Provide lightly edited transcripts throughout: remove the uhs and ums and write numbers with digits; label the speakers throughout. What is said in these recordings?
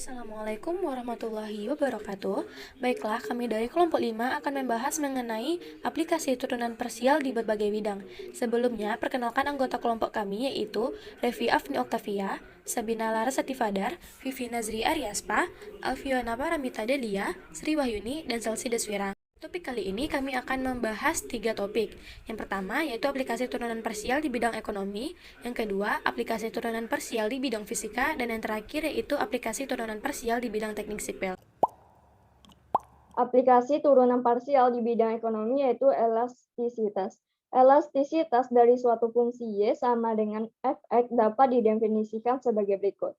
Speaker 1: Assalamualaikum warahmatullahi wabarakatuh. Baiklah, kami dari kelompok 5 akan membahas mengenai aplikasi turunan parsial di berbagai bidang. Sebelumnya, perkenalkan anggota kelompok kami yaitu Revi Afni Oktavia, Sabina Larasati Fadar, Vivi Nazri Aryaspa, Alfiona Paramita Delia, Sri Wahyuni, dan Selsi Deswira. Topik kali ini kami akan membahas 3 topik. Yang pertama yaitu aplikasi turunan parsial di bidang ekonomi, yang kedua aplikasi turunan parsial di bidang fisika, dan yang terakhir yaitu aplikasi turunan parsial di bidang teknik sipil.
Speaker 2: Aplikasi turunan parsial di bidang ekonomi yaitu elastisitas. Elastisitas dari suatu fungsi Y sama dengan Fx dapat didefinisikan sebagai berikut.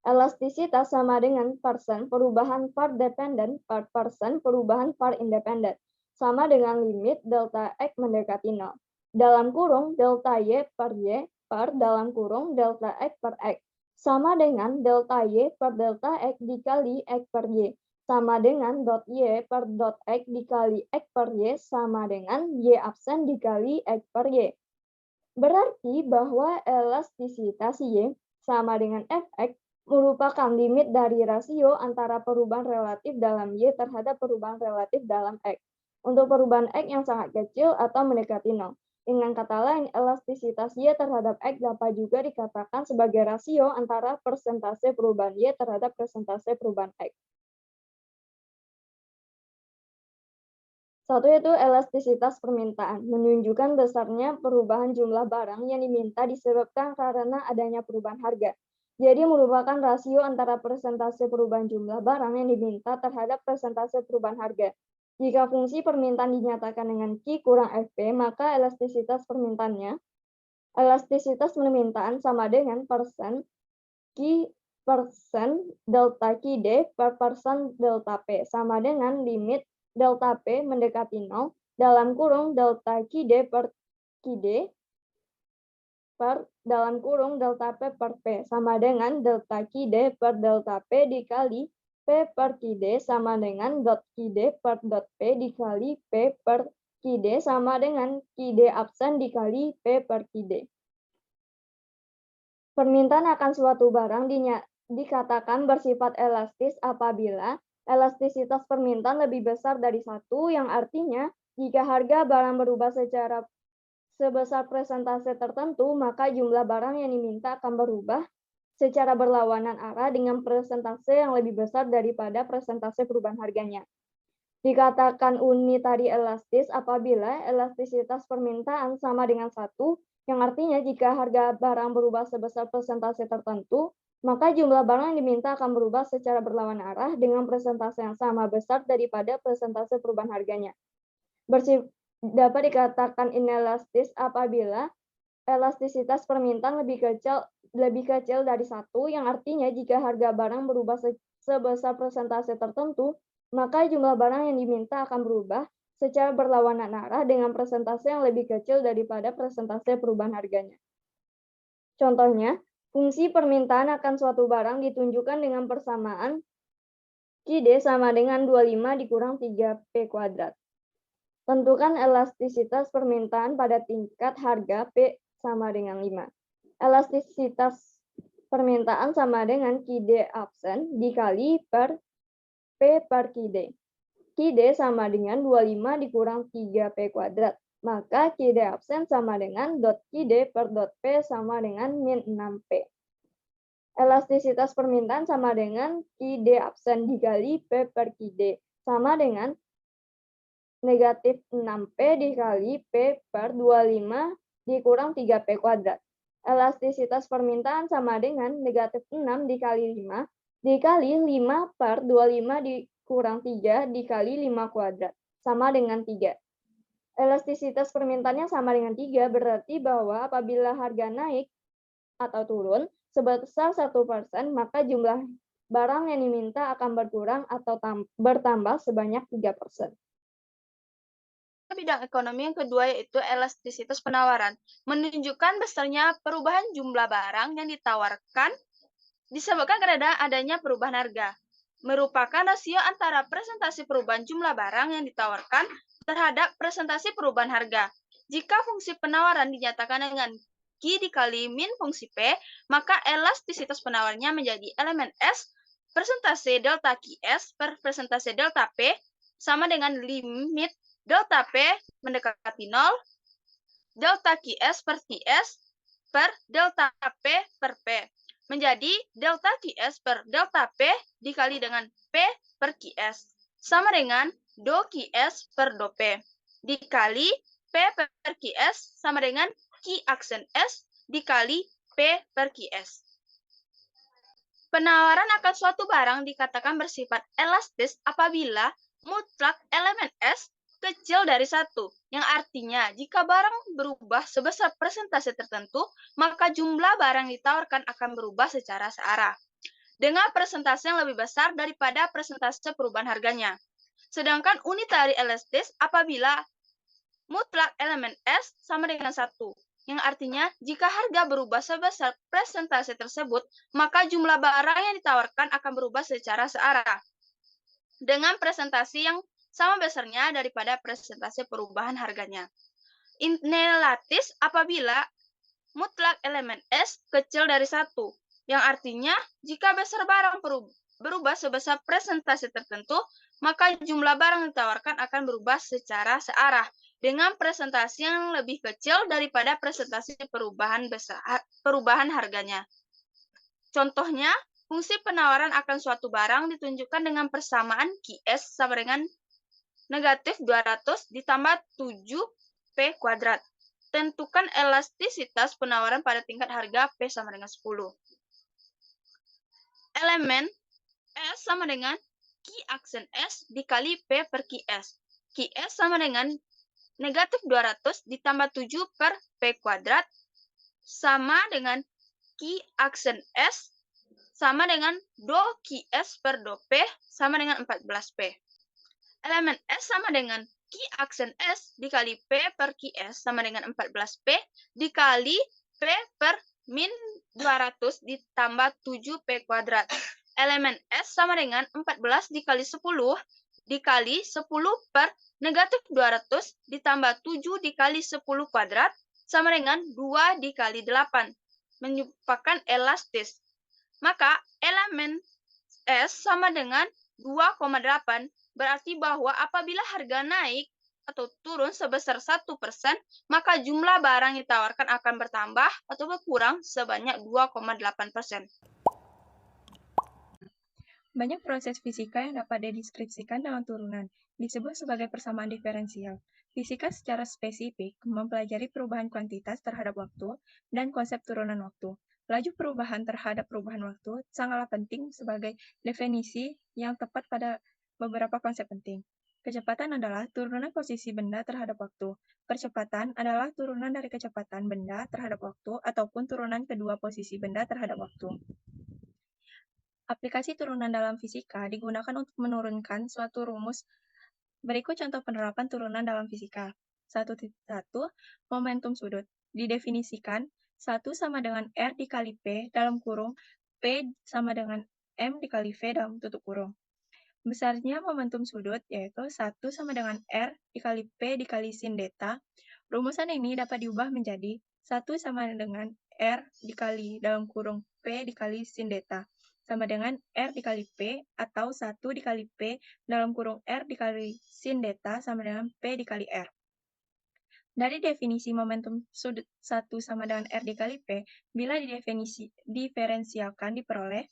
Speaker 2: Elastisitas sama dengan persen perubahan var dependen per persen perubahan var independen, sama dengan limit delta X mendekati 0. Dalam kurung delta Y per dalam kurung delta X per X, sama dengan delta Y per delta X dikali X per Y, sama dengan dot Y per dot X dikali X per Y, sama dengan Y absen dikali X per Y. Berarti bahwa elastisitas Y sama dengan Fx merupakan limit dari rasio antara perubahan relatif dalam Y terhadap perubahan relatif dalam X. Untuk perubahan X yang sangat kecil atau mendekati 0. Dengan kata lain, elastisitas Y terhadap X dapat juga dikatakan sebagai rasio antara persentase perubahan Y terhadap persentase perubahan X. Satu yaitu elastisitas permintaan, menunjukkan besarnya perubahan jumlah barang yang diminta disebabkan karena adanya perubahan harga. Jadi merupakan rasio antara persentase perubahan jumlah barang yang diminta terhadap persentase perubahan harga. Jika fungsi permintaan dinyatakan dengan Q kurang Fp, maka elastisitas permintaan sama dengan persen Q persen delta QD per persen delta P, sama dengan limit delta P mendekati 0 dalam kurung delta QD per QD per dalam kurung delta P per P, sama dengan delta QD per delta P dikali P per QD, sama dengan dot QD per dot P dikali P per QD, sama dengan QD absen dikali P per QD. Permintaan akan suatu barang dikatakan bersifat elastis apabila elastisitas permintaan lebih besar dari 1, yang artinya jika harga barang berubah sebesar persentase tertentu, maka jumlah barang yang diminta akan berubah secara berlawanan arah dengan persentase yang lebih besar daripada persentase perubahan harganya. Dikatakan unitary elastis apabila elastisitas permintaan sama dengan 1, yang artinya jika harga barang berubah sebesar persentase tertentu, maka jumlah barang yang diminta akan berubah secara berlawanan arah dengan persentase yang sama besar daripada persentase perubahan harganya. Dapat dikatakan inelastis apabila elastisitas permintaan lebih kecil dari 1, yang artinya jika harga barang berubah sebesar persentase tertentu, maka jumlah barang yang diminta akan berubah secara berlawanan arah dengan persentase yang lebih kecil daripada persentase perubahan harganya. Contohnya, fungsi permintaan akan suatu barang ditunjukkan dengan persamaan QD sama dengan 25 dikurang 3P kuadrat. Tentukan elastisitas permintaan pada tingkat harga P sama dengan 5. Elastisitas permintaan sama dengan QD absen dikali per P per QD. QD sama dengan 25 dikurang 3P kuadrat. Maka QD absen sama dengan dot QD per dot P sama dengan min 6P. Elastisitas permintaan sama dengan QD absen dikali P per QD, sama dengan negatif 6P dikali P per 25 dikurang 3P kuadrat. Elastisitas permintaan sama dengan negatif 6 dikali 5 dikali 5 per 25 dikurang 3 dikali 5 kuadrat, sama dengan 3. Elastisitas permintaannya sama dengan 3, berarti bahwa apabila harga naik atau turun sebesar 1%, maka jumlah barang yang diminta akan berkurang atau bertambah sebanyak 3%.
Speaker 3: Bidang ekonomi yang kedua yaitu elastisitas penawaran, menunjukkan besarnya perubahan jumlah barang yang ditawarkan disebabkan karena adanya perubahan harga, merupakan rasio antara presentasi perubahan jumlah barang yang ditawarkan terhadap presentasi perubahan harga. Jika fungsi penawaran dinyatakan dengan Q dikali min fungsi P, maka elastisitas penawarannya menjadi elemen S persentase delta Qs per persentase delta P sama dengan limit delta P mendekati 0, delta Qs per delta P per P. Menjadi delta Qs per delta P dikali dengan P per Qs sama dengan do Qs per do P dikali P per Qs sama dengan Q aksen S dikali P per Qs. Penawaran akan suatu barang dikatakan bersifat elastis apabila mutlak elemen S kecil dari 1, yang artinya jika barang berubah sebesar persentase tertentu, maka jumlah barang yang ditawarkan akan berubah secara searah dengan persentase yang lebih besar daripada persentase perubahan harganya. Sedangkan unit dari elastis apabila mutlak elemen S sama dengan 1, yang artinya jika harga berubah sebesar persentase tersebut, maka jumlah barang yang ditawarkan akan berubah secara searah dengan presentasi yang sama besarnya daripada presentase perubahan harganya. Inelatis apabila mutlak elemen S kecil dari 1, yang artinya jika besar barang berubah sebesar presentase tertentu, maka jumlah barang yang ditawarkan akan berubah secara searah dengan presentasi yang lebih kecil daripada presentasi perubahan harganya. Contohnya, fungsi penawaran akan suatu barang ditunjukkan dengan persamaan Qs sama dengan negatif 200 ditambah 7P kuadrat. Tentukan elastisitas penawaran pada tingkat harga P sama dengan 10. Elemen S sama dengan Q aksen S dikali P per Qs. Qs sama dengan negatif 200 ditambah 7 per P kuadrat sama dengan Q aksen S sama dengan do Qs per do P sama dengan 14P. Elemen S sama dengan Q aksen S dikali P per Qs sama dengan 14P dikali P per min 200 ditambah 7P kuadrat. Elemen S sama dengan 14 dikali 10 dikali 10 per negatif 200 ditambah 7 dikali 10 kuadrat sama dengan 2 dikali 8, merupakan elastis. Maka elemen S sama dengan 2,8 berarti bahwa apabila harga naik atau turun sebesar 1%, maka jumlah barang yang ditawarkan akan bertambah atau berkurang sebanyak 2,8%.
Speaker 4: Banyak proses fisika yang dapat dideskripsikan dengan turunan, disebut sebagai persamaan diferensial. Fisika secara spesifik mempelajari perubahan kuantitas terhadap waktu dan konsep turunan waktu. Laju perubahan terhadap perubahan waktu sangatlah penting sebagai definisi yang tepat pada beberapa konsep penting. Kecepatan adalah turunan posisi benda terhadap waktu. Percepatan adalah turunan dari kecepatan benda terhadap waktu ataupun turunan kedua posisi benda terhadap waktu. Aplikasi turunan dalam fisika digunakan untuk menurunkan suatu rumus. Berikut contoh penerapan turunan dalam fisika. 1.1. Momentum sudut. Didefinisikan 1 sama dengan R dikali P dalam kurung P sama dengan M dikali V dalam tutup kurung. Besarnya momentum sudut yaitu 1 sama dengan R dikali P dikali sin theta. Rumusan ini dapat diubah menjadi 1 sama dengan R dikali dalam kurung P dikali sin theta sama dengan R dikali P atau 1 dikali P dalam kurung R dikali sin theta sama dengan P dikali R. Dari definisi momentum sudut 1 sama dengan R dikali P, bila diferensialkan diperoleh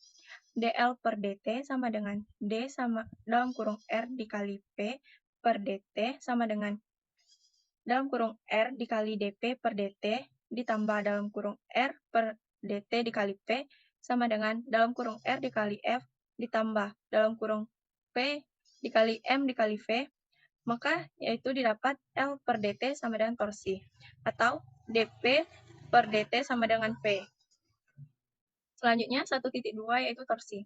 Speaker 4: dl per dt sama dengan d sama dalam kurung R dikali P per dt sama dengan dalam kurung R dikali dp per dt ditambah dalam kurung R per dt dikali P sama dengan dalam kurung R dikali F ditambah dalam kurung P dikali M dikali V, maka yaitu didapat L per dt sama dengan torsi, atau dp per dt sama dengan P. Selanjutnya 1.2 yaitu torsi.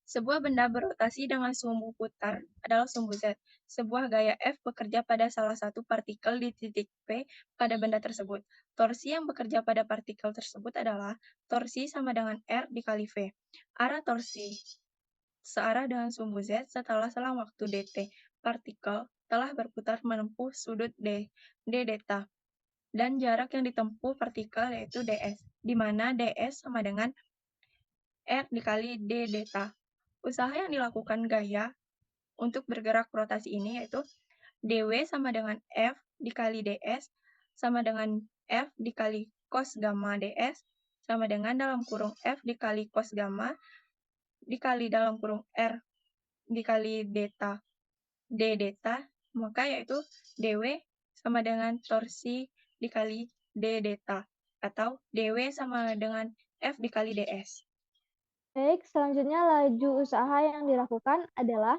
Speaker 4: Sebuah benda berotasi dengan sumbu putar adalah sumbu Z. Sebuah gaya F bekerja pada salah satu partikel di titik P pada benda tersebut. Torsi yang bekerja pada partikel tersebut adalah torsi sama dengan R dikali V. Arah torsi searah dengan sumbu Z setelah selang waktu dt. Partikel telah berputar menempuh sudut d theta. Dan jarak yang ditempuh partikel yaitu ds, di mana ds sama dengan R dikali d theta. Usaha yang dilakukan gaya untuk bergerak rotasi ini yaitu dW sama dengan F dikali ds sama dengan F dikali cos gamma ds sama dengan dalam kurung F dikali cos gamma dikali dalam kurung R dikali deta d deta, maka yaitu dW sama dengan torsi dikali d deta atau dW sama dengan F dikali ds.
Speaker 2: Baik, selanjutnya laju usaha yang dilakukan adalah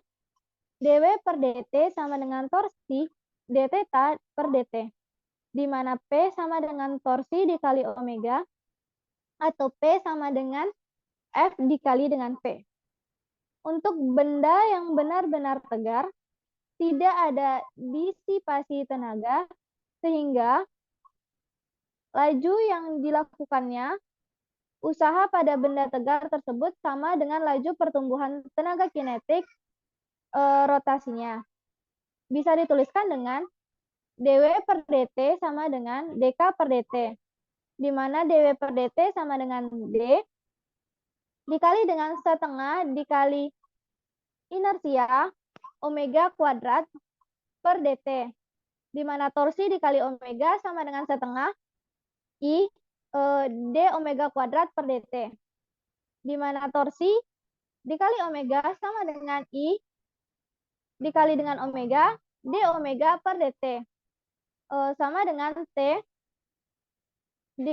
Speaker 2: dW per dt sama dengan torsi d theta per dt, di mana P sama dengan torsi dikali omega, atau P sama dengan F dikali dengan P. Untuk benda yang benar-benar tegar, tidak ada disipasi tenaga, sehingga laju yang dilakukannya usaha pada benda tegar tersebut sama dengan laju pertumbuhan tenaga kinetik rotasinya. Bisa dituliskan dengan dW per dt sama dengan dk per dt, di mana dW per dt sama dengan d dikali dengan setengah dikali inersia omega kuadrat per dt, di mana torsi dikali omega sama dengan setengah I d omega kuadrat per dt, di mana torsi dikali omega sama dengan I dikali dengan omega d omega per dt, sama dengan T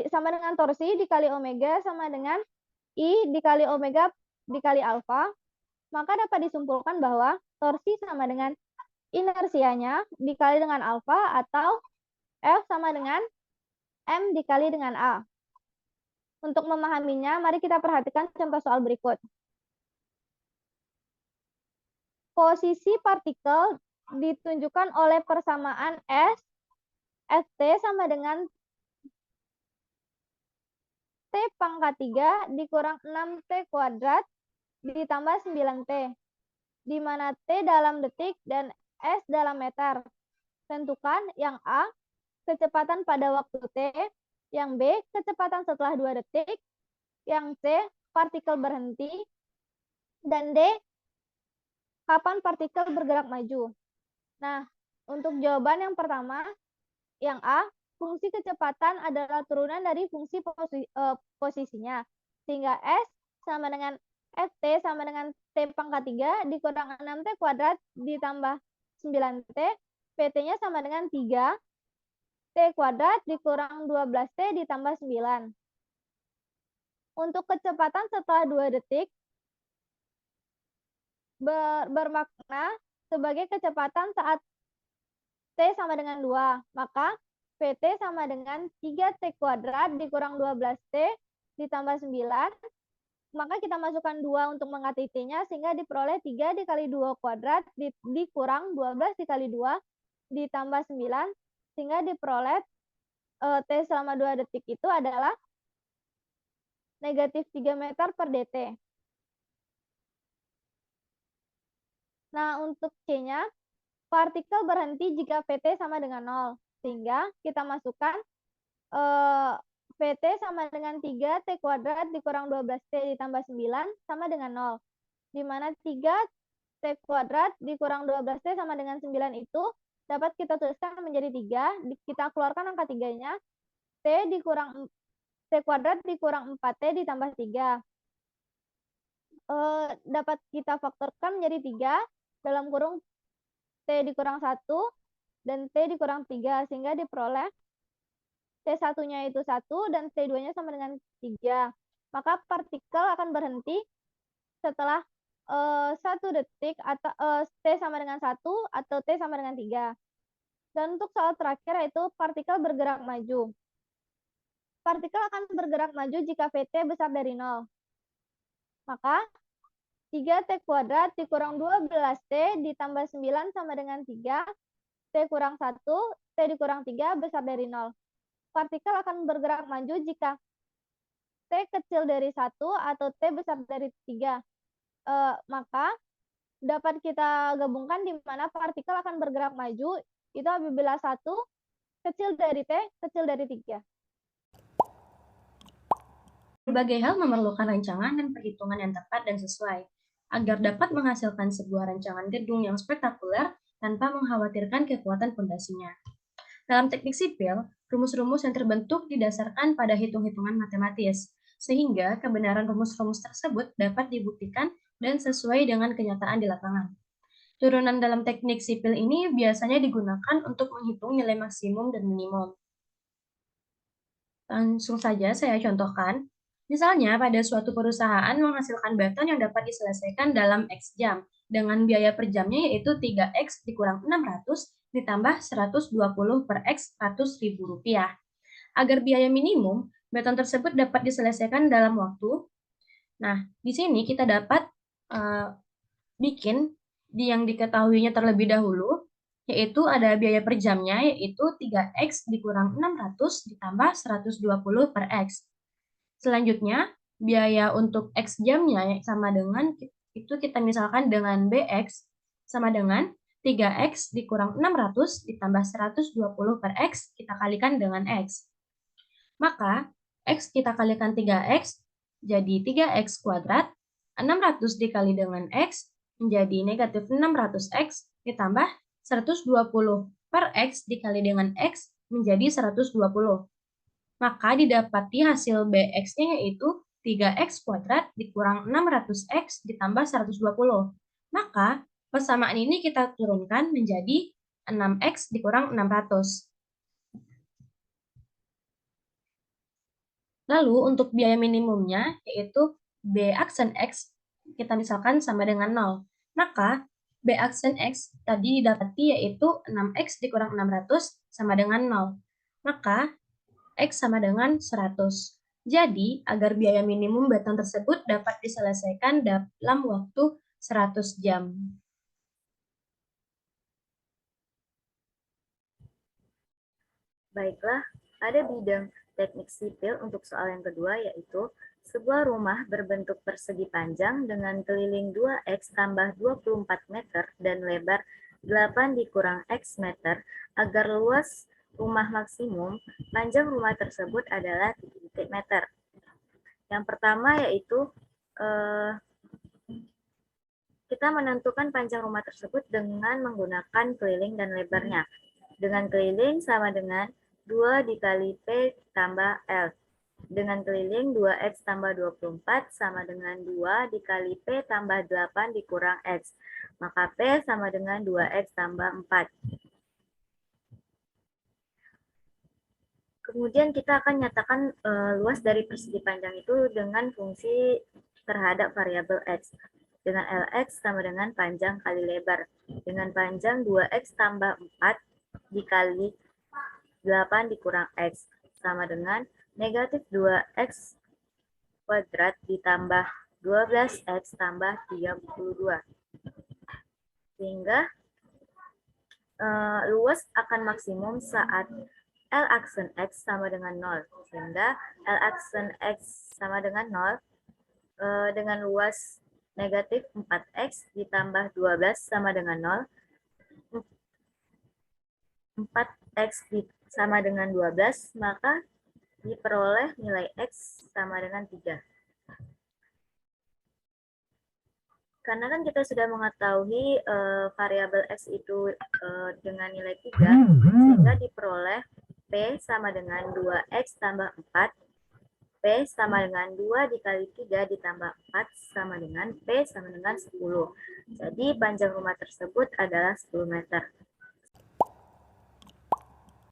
Speaker 2: sama dengan torsi dikali omega sama dengan I dikali omega dikali alfa, maka dapat disimpulkan bahwa torsi sama dengan inersianya dikali dengan alfa atau F sama dengan M dikali dengan A. Untuk memahaminya, mari kita perhatikan contoh soal berikut. Posisi partikel ditunjukkan oleh persamaan S, Ft sama dengan T pangkat 3 dikurang 6T kuadrat ditambah 9T, di mana T dalam detik dan S dalam meter. Tentukan yang A, kecepatan pada waktu T, yang B, kecepatan setelah 2 detik, yang C, partikel berhenti, dan D, kapan partikel bergerak maju. Nah, untuk jawaban yang pertama, yang A, fungsi kecepatan adalah turunan dari fungsi posisinya, sehingga S sama dengan Ft sama dengan T pangkat 3 dikurang 6T kuadrat ditambah 9T, Pt-nya sama dengan 3, T kuadrat dikurang 12T ditambah 9. Untuk kecepatan setelah 2 detik, bermakna sebagai kecepatan saat T sama dengan 2, maka Pt sama dengan 3T kuadrat dikurang 12T ditambah 9, maka kita masukkan 2 untuk mengganti T-nya, sehingga diperoleh 3 dikali 2 kuadrat dikurang 12 dikali 2 ditambah 9, sehingga diperoleh T selama 2 detik itu adalah negatif 3 meter per dt. Nah, untuk C-nya, partikel berhenti jika Vt sama dengan 0. Sehingga kita masukkan Vt sama dengan 3T kuadrat dikurang 12T ditambah 9 sama dengan 0. Di mana 3T kuadrat dikurang 12T sama dengan 9 itu dapat kita tuliskan menjadi 3. Kita keluarkan angka 3-nya. T kuadrat dikurang 4T ditambah 3. Dapat kita faktorkan menjadi 3 dalam kurung T dikurang 1 dan T dikurang 3, sehingga diperoleh T1-nya itu 1 dan T2-nya sama dengan 3. Maka partikel akan berhenti setelah 1 detik atau T sama dengan 1 atau T sama dengan 3. Dan untuk soal terakhir yaitu partikel bergerak maju. Partikel akan bergerak maju jika Vt besar dari 0. Maka 3T kuadrat dikurang 12T ditambah 9 sama dengan 3, T kurang 1, T dikurang 3 besar dari 0. Partikel akan bergerak maju jika T kecil dari 1 atau T besar dari 3. Maka dapat kita gabungkan di mana partikel akan bergerak maju itu apabila 1 kecil dari T, kecil dari 3.
Speaker 5: Berbagai hal memerlukan rancangan dan perhitungan yang tepat dan sesuai. agar dapat menghasilkan sebuah rancangan gedung yang spektakuler tanpa mengkhawatirkan kekuatan fondasinya. Dalam teknik sipil, rumus-rumus yang terbentuk didasarkan pada hitung-hitungan matematis, sehingga kebenaran rumus-rumus tersebut dapat dibuktikan dan sesuai dengan kenyataan di lapangan. Turunan dalam teknik sipil ini biasanya digunakan untuk menghitung nilai maksimum dan minimum. Langsung saja saya contohkan. Misalnya, pada suatu perusahaan menghasilkan beton yang dapat diselesaikan dalam X jam, dengan biaya per jamnya yaitu 3X dikurang 600 ditambah 120 per X Rp100.000. Agar biaya minimum, beton tersebut dapat diselesaikan dalam waktu. Nah, di sini kita dapat bikin yang diketahuinya terlebih dahulu, yaitu ada biaya per jamnya, yaitu 3X dikurang 600 ditambah 120 per X. Selanjutnya, biaya untuk X jamnya sama dengan, itu kita misalkan dengan BX, sama dengan 3X dikurang 600 ditambah 120 per X, kita kalikan dengan X. Maka, X kita kalikan 3X, jadi 3X kuadrat, 600 dikali dengan X, menjadi negatif 600X, ditambah 120 per X dikali dengan X, menjadi 120. Maka didapati hasil BX-nya yaitu 3X kuadrat dikurang 600X ditambah 120. Maka persamaan ini kita turunkan menjadi 6X dikurang 600. Lalu untuk biaya minimumnya yaitu B aksen X kita misalkan sama dengan 0. Maka B aksen X tadi didapati yaitu 6X dikurang 600 sama dengan 0. Maka X sama dengan 100. Jadi, agar biaya minimum beton tersebut dapat diselesaikan dalam waktu 100 jam.
Speaker 6: Baiklah, ada bidang teknik sipil untuk soal yang kedua, yaitu sebuah rumah berbentuk persegi panjang dengan keliling 2X tambah 24 meter dan lebar 8 dikurang X meter agar luas rumah maksimum, panjang rumah tersebut adalah 3 meter. Yang pertama yaitu kita menentukan panjang rumah tersebut dengan menggunakan keliling dan lebarnya. Dengan keliling sama dengan 2 dikali P tambah L. Dengan keliling 2X tambah 24 sama dengan 2 dikali P tambah 8 dikurang X. Maka P sama dengan 2X tambah 4. Kemudian kita akan nyatakan luas dari persegi panjang itu dengan fungsi terhadap variabel X. Dengan Lx sama dengan panjang kali lebar. Dengan panjang 2X tambah 4 dikali 8 dikurang X. Sama dengan negatif 2X kuadrat ditambah 12X tambah 32. Sehingga luas akan maksimum saat L aksen X sama dengan 0. Sehingga L aksen X sama dengan 0 dengan luas negatif 4X ditambah 12 sama dengan 0. 4X sama dengan 12, maka diperoleh nilai X sama dengan 3. Karena kan kita sudah mengetahui variabel X itu dengan nilai 3, sehingga diperoleh P sama dengan 2X tambah 4, P sama dengan 2 dikali 3 ditambah 4 sama dengan P sama dengan 10. Jadi panjang rumah tersebut adalah 10 meter.